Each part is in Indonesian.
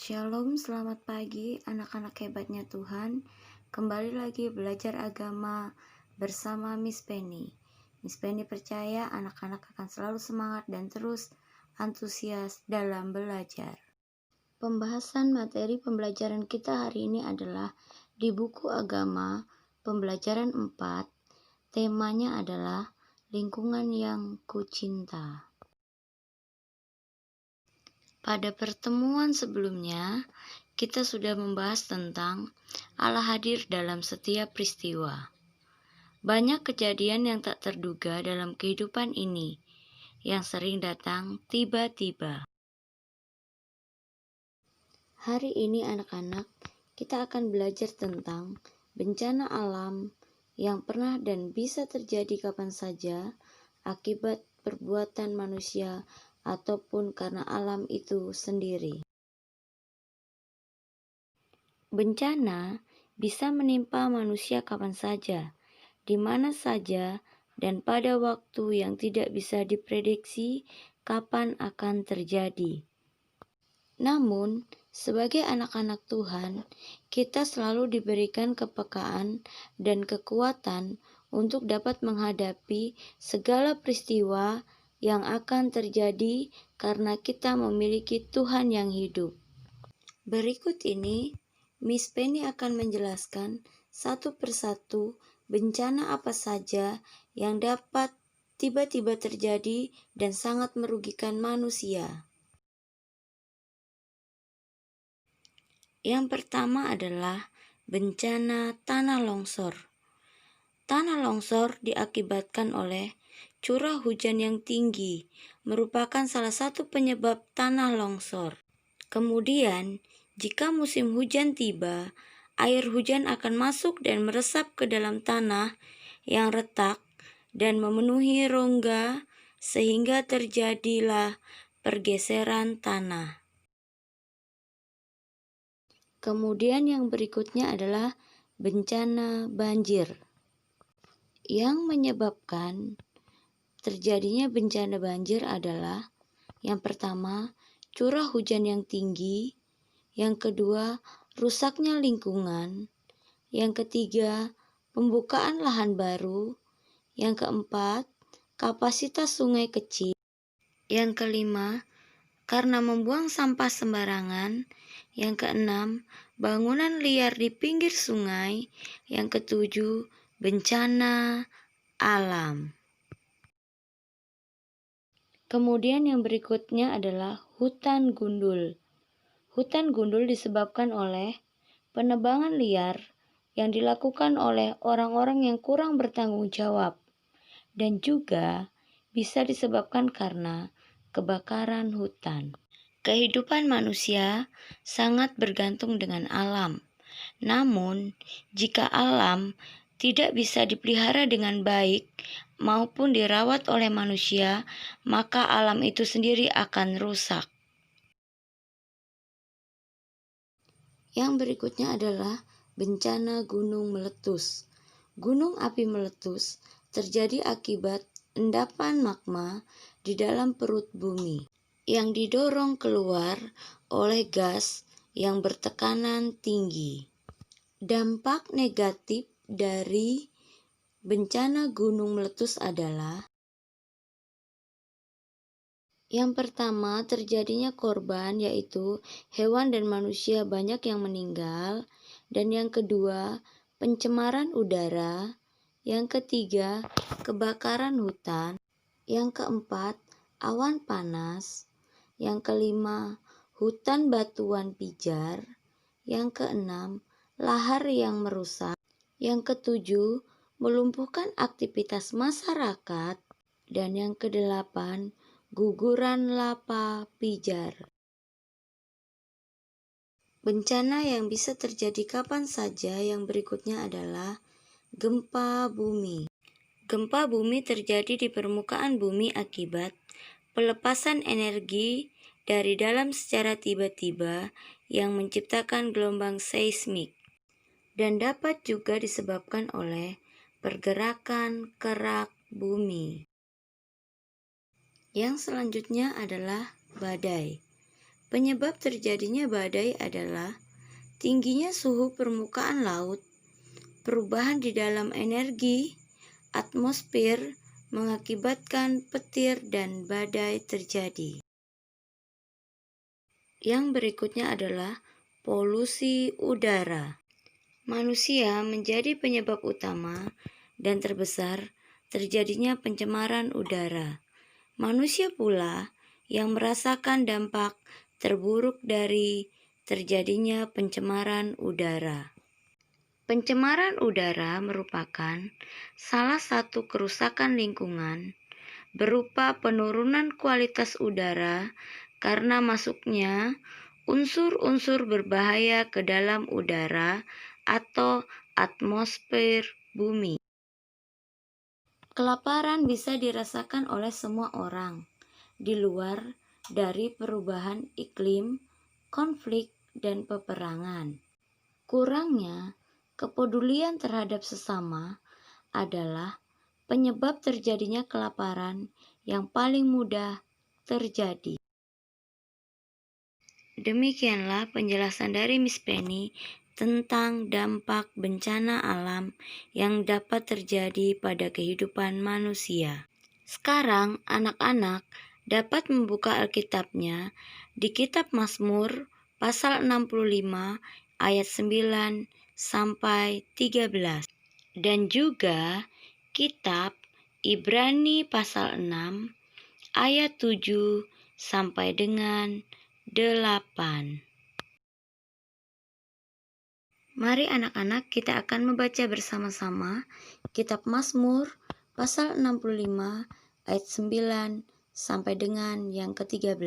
Shalom, selamat pagi anak-anak hebatnya Tuhan. Kembali lagi belajar agama bersama Miss Penny. Miss Penny percaya anak-anak akan selalu semangat dan terus antusias dalam belajar. Pembahasan materi pembelajaran kita hari ini adalah di buku agama pembelajaran 4. Temanya adalah lingkungan yang kucinta. Pada pertemuan sebelumnya, kita sudah membahas tentang Allah hadir dalam setiap peristiwa. Banyak kejadian yang tak terduga dalam kehidupan ini, yang sering datang tiba-tiba. Hari ini anak-anak, kita akan belajar tentang bencana alam yang pernah dan bisa terjadi kapan saja akibat perbuatan manusia ataupun karena alam itu sendiri. Bencana bisa menimpa manusia kapan saja, di mana saja, dan pada waktu yang tidak bisa diprediksi kapan akan terjadi. Namun, sebagai anak-anak Tuhan, kita selalu diberikan kepekaan dan kekuatan untuk dapat menghadapi segala peristiwa yang akan terjadi karena kita memiliki Tuhan yang hidup. Berikut ini, Miss Penny akan menjelaskan satu persatu bencana apa saja yang dapat tiba-tiba terjadi dan sangat merugikan manusia. Yang pertama adalah bencana tanah longsor. Tanah longsor diakibatkan oleh curah hujan yang tinggi, merupakan salah satu penyebab tanah longsor. Kemudian, jika musim hujan tiba, air hujan akan masuk dan meresap ke dalam tanah yang retak dan memenuhi rongga sehingga terjadilah pergeseran tanah. Kemudian yang berikutnya adalah bencana banjir. Yang menyebabkan terjadinya bencana banjir adalah yang pertama, curah hujan yang tinggi, yang kedua, rusaknya lingkungan, yang ketiga, pembukaan lahan baru, yang keempat, kapasitas sungai kecil, yang kelima, karena membuang sampah sembarangan, yang keenam, bangunan liar di pinggir sungai, yang ketujuh, bencana alam. Kemudian yang berikutnya adalah hutan gundul. Hutan gundul disebabkan oleh penebangan liar yang dilakukan oleh orang-orang yang kurang bertanggung jawab dan juga bisa disebabkan karena kebakaran hutan. Kehidupan manusia sangat bergantung dengan alam. Namun, jika alam tidak bisa dipelihara dengan baik maupun dirawat oleh manusia, maka alam itu sendiri akan rusak. Yang berikutnya adalah bencana gunung meletus. Gunung api meletus terjadi akibat endapan magma di dalam perut bumi yang didorong keluar oleh gas yang bertekanan tinggi. Dampak negatif dari bencana gunung meletus adalah yang pertama, terjadinya korban yaitu hewan dan manusia banyak yang meninggal, dan yang kedua, pencemaran udara, yang ketiga, kebakaran hutan, yang keempat, awan panas, yang kelima, hutan batuan pijar, yang keenam, lahar yang merusak, yang ketujuh, melumpuhkan aktivitas masyarakat, dan yang kedelapan, guguran lava pijar. Bencana yang bisa terjadi kapan saja yang berikutnya adalah gempa bumi. Gempa bumi terjadi di permukaan bumi akibat pelepasan energi dari dalam secara tiba-tiba yang menciptakan gelombang seismik dan dapat juga disebabkan oleh pergerakan kerak bumi. Yang selanjutnya adalah badai. Penyebab terjadinya badai adalah tingginya suhu permukaan laut, perubahan di dalam energi atmosfer mengakibatkan petir dan badai terjadi. Yang berikutnya adalah polusi udara. Manusia menjadi penyebab utama dan terbesar terjadinya pencemaran udara. Manusia pula yang merasakan dampak terburuk dari terjadinya pencemaran udara. Pencemaran udara merupakan salah satu kerusakan lingkungan berupa penurunan kualitas udara karena masuknya unsur-unsur berbahaya ke dalam udara atau atmosfer bumi. Kelaparan bisa dirasakan oleh semua orang, di luar dari perubahan iklim, konflik, dan peperangan. Kurangnya kepedulian terhadap sesama adalah penyebab terjadinya kelaparan yang paling mudah terjadi. Demikianlah penjelasan dari Miss Penny tentang dampak bencana alam yang dapat terjadi pada kehidupan manusia. Sekarang anak-anak dapat membuka Alkitabnya di kitab Mazmur pasal 65 ayat 9 sampai 13 dan juga kitab Ibrani pasal 6 ayat 7 sampai dengan 8. Mari anak-anak kita akan membaca bersama-sama kitab Mazmur pasal 65 ayat 9 sampai dengan yang ke-13.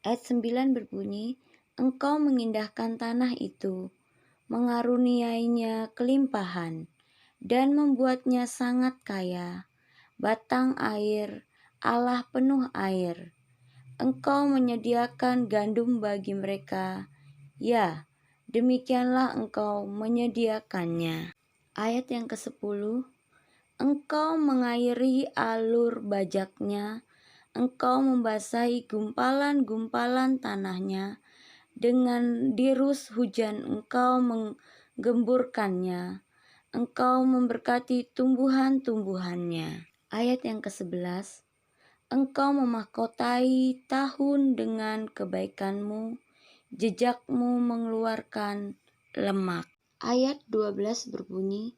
Ayat 9 berbunyi, Engkau mengindahkan tanah itu, mengaruniainya kelimpahan, dan membuatnya sangat kaya. Batang air, Allah penuh air. Engkau menyediakan gandum bagi mereka. Ya, demikianlah Engkau menyediakannya. Ayat yang ke-10, Engkau mengairi alur bajaknya, Engkau membasahi gumpalan-gumpalan tanahnya, dengan dirus hujan Engkau menggemburkannya, Engkau memberkati tumbuhan-tumbuhannya. Ayat yang ke-11, Engkau memahkotai tahun dengan kebaikanmu, jejakmu mengeluarkan lemak. Ayat 12 berbunyi,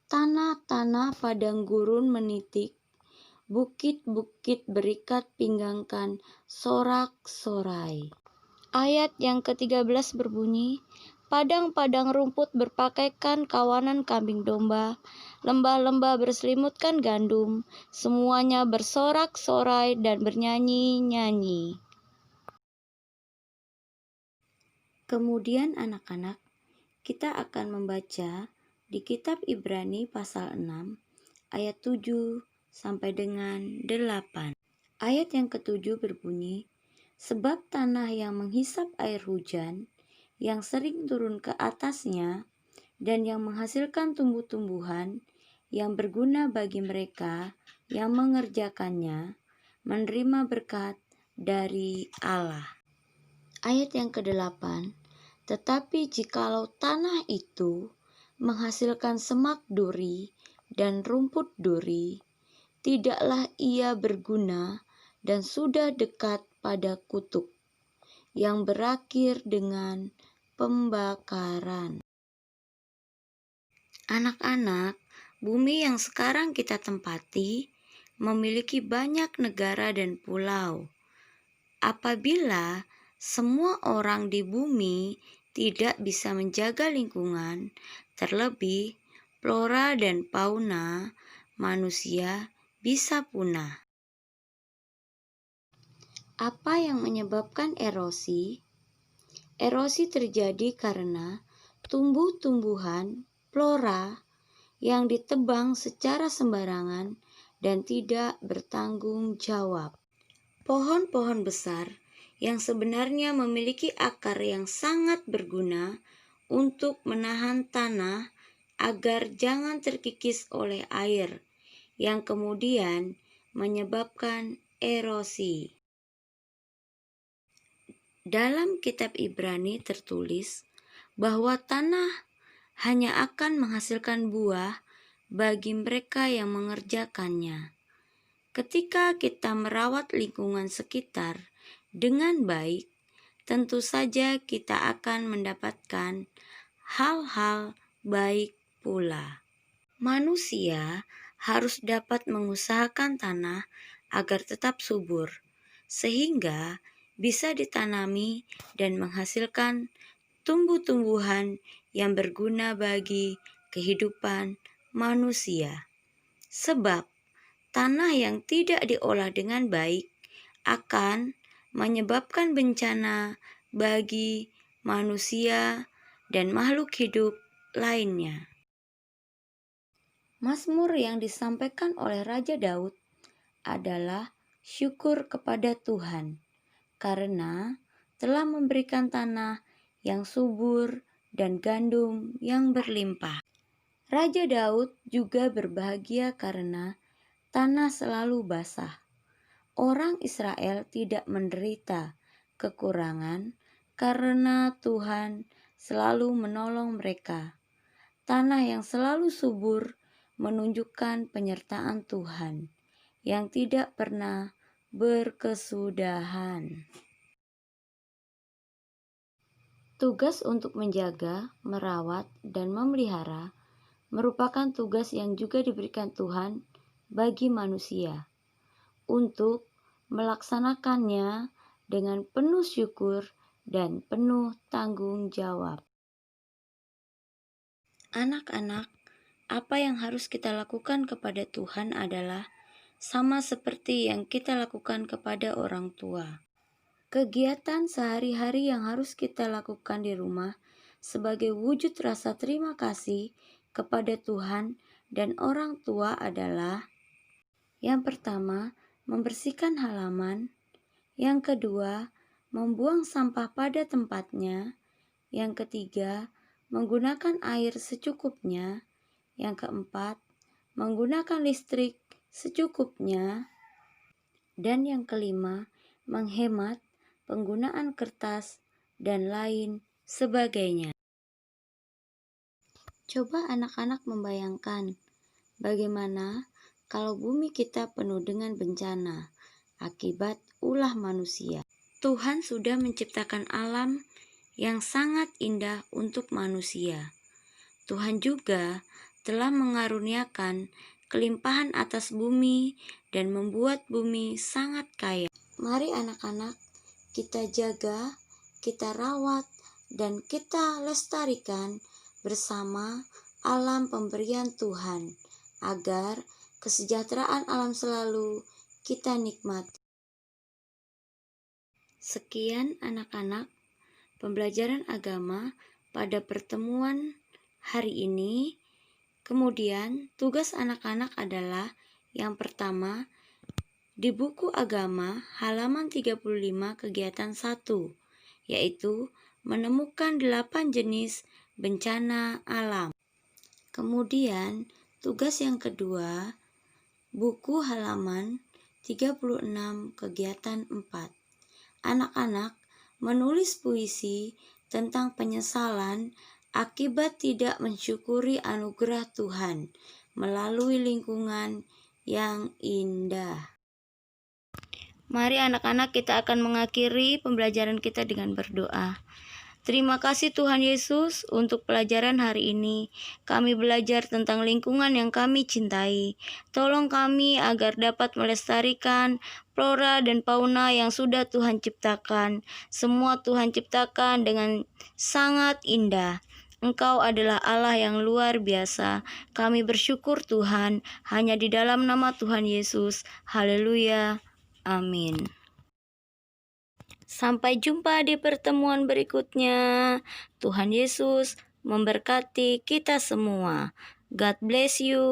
tanah-tanah padang gurun menitik, bukit-bukit berikat pinggangkan sorak-sorai. Ayat yang ke-13 berbunyi, padang-padang rumput berpakaikan kawanan kambing domba, lembah-lembah berselimutkan gandum, semuanya bersorak-sorai dan bernyanyi-nyanyi. Kemudian anak-anak, kita akan membaca di kitab Ibrani pasal 6 ayat 7 sampai dengan 8. Ayat yang ke-7 berbunyi, sebab tanah yang menghisap air hujan, yang sering turun ke atasnya, dan yang menghasilkan tumbuh-tumbuhan yang berguna bagi mereka yang mengerjakannya, menerima berkat dari Allah. Ayat yang ke-8, tetapi jikalau tanah itu menghasilkan semak duri dan rumput duri, tidaklah ia berguna dan sudah dekat pada kutuk, yang berakhir dengan pembakaran. Anak-anak, bumi yang sekarang kita tempati memiliki banyak negara dan pulau. Apabila semua orang di bumi tidak bisa menjaga lingkungan, terlebih flora dan fauna manusia bisa punah. Apa yang menyebabkan erosi? Erosi terjadi karena tumbuh-tumbuhan flora yang ditebang secara sembarangan dan tidak bertanggung jawab. Pohon-pohon besar yang sebenarnya memiliki akar yang sangat berguna untuk menahan tanah agar jangan terkikis oleh air, yang kemudian menyebabkan erosi. Dalam kitab Ibrani tertulis bahwa tanah hanya akan menghasilkan buah bagi mereka yang mengerjakannya. Ketika kita merawat lingkungan sekitar dengan baik, tentu saja kita akan mendapatkan hal-hal baik pula. Manusia harus dapat mengusahakan tanah agar tetap subur, sehingga bisa ditanami dan menghasilkan tumbuh-tumbuhan yang berguna bagi kehidupan manusia. Sebab tanah yang tidak diolah dengan baik akan menyebabkan bencana bagi manusia dan makhluk hidup lainnya. Mazmur yang disampaikan oleh Raja Daud adalah syukur kepada Tuhan karena telah memberikan tanah yang subur dan gandum yang berlimpah. Raja Daud juga berbahagia karena tanah selalu basah. Orang Israel tidak menderita kekurangan karena Tuhan selalu menolong mereka. Tanah yang selalu subur menunjukkan penyertaan Tuhan yang tidak pernah berkesudahan. Tugas untuk menjaga, merawat, dan memelihara merupakan tugas yang juga diberikan Tuhan bagi manusia. Untuk melaksanakannya dengan penuh syukur dan penuh tanggung jawab. Anak-anak, apa yang harus kita lakukan kepada Tuhan adalah sama seperti yang kita lakukan kepada orang tua. Kegiatan sehari-hari yang harus kita lakukan di rumah sebagai wujud rasa terima kasih kepada Tuhan dan orang tua adalah: yang pertama, membersihkan halaman; yang kedua, membuang sampah pada tempatnya; yang ketiga, menggunakan air secukupnya; yang keempat, menggunakan listrik secukupnya; dan yang kelima, menghemat penggunaan kertas dan lain sebagainya. Coba anak-anak membayangkan bagaimana kalau bumi kita penuh dengan bencana akibat ulah manusia. Tuhan sudah menciptakan alam yang sangat indah untuk manusia. Tuhan juga telah mengaruniakan kelimpahan atas bumi dan membuat bumi sangat kaya. Mari anak-anak, kita jaga, kita rawat, dan kita lestarikan bersama alam pemberian Tuhan, agar kesejahteraan alam selalu kita nikmati. Sekian anak-anak, pembelajaran agama pada pertemuan hari ini. Kemudian tugas anak-anak adalah yang pertama, di buku agama halaman 35 kegiatan 1, yaitu menemukan 8 jenis bencana alam. Kemudian tugas yang kedua, buku halaman 36 kegiatan 4. Anak-anak menulis puisi tentang penyesalan akibat tidak mensyukuri anugerah Tuhan melalui lingkungan yang indah. Mari anak-anak, kita akan mengakhiri pembelajaran kita dengan berdoa. Terima kasih Tuhan Yesus untuk pelajaran hari ini. Kami belajar tentang lingkungan yang kami cintai. Tolong kami agar dapat melestarikan flora dan fauna yang sudah Tuhan ciptakan. Semua Tuhan ciptakan dengan sangat indah. Engkau adalah Allah yang luar biasa. Kami bersyukur Tuhan, hanya di dalam nama Tuhan Yesus. Haleluya. Amin. Sampai jumpa di pertemuan berikutnya. Tuhan Yesus memberkati kita semua. God bless you.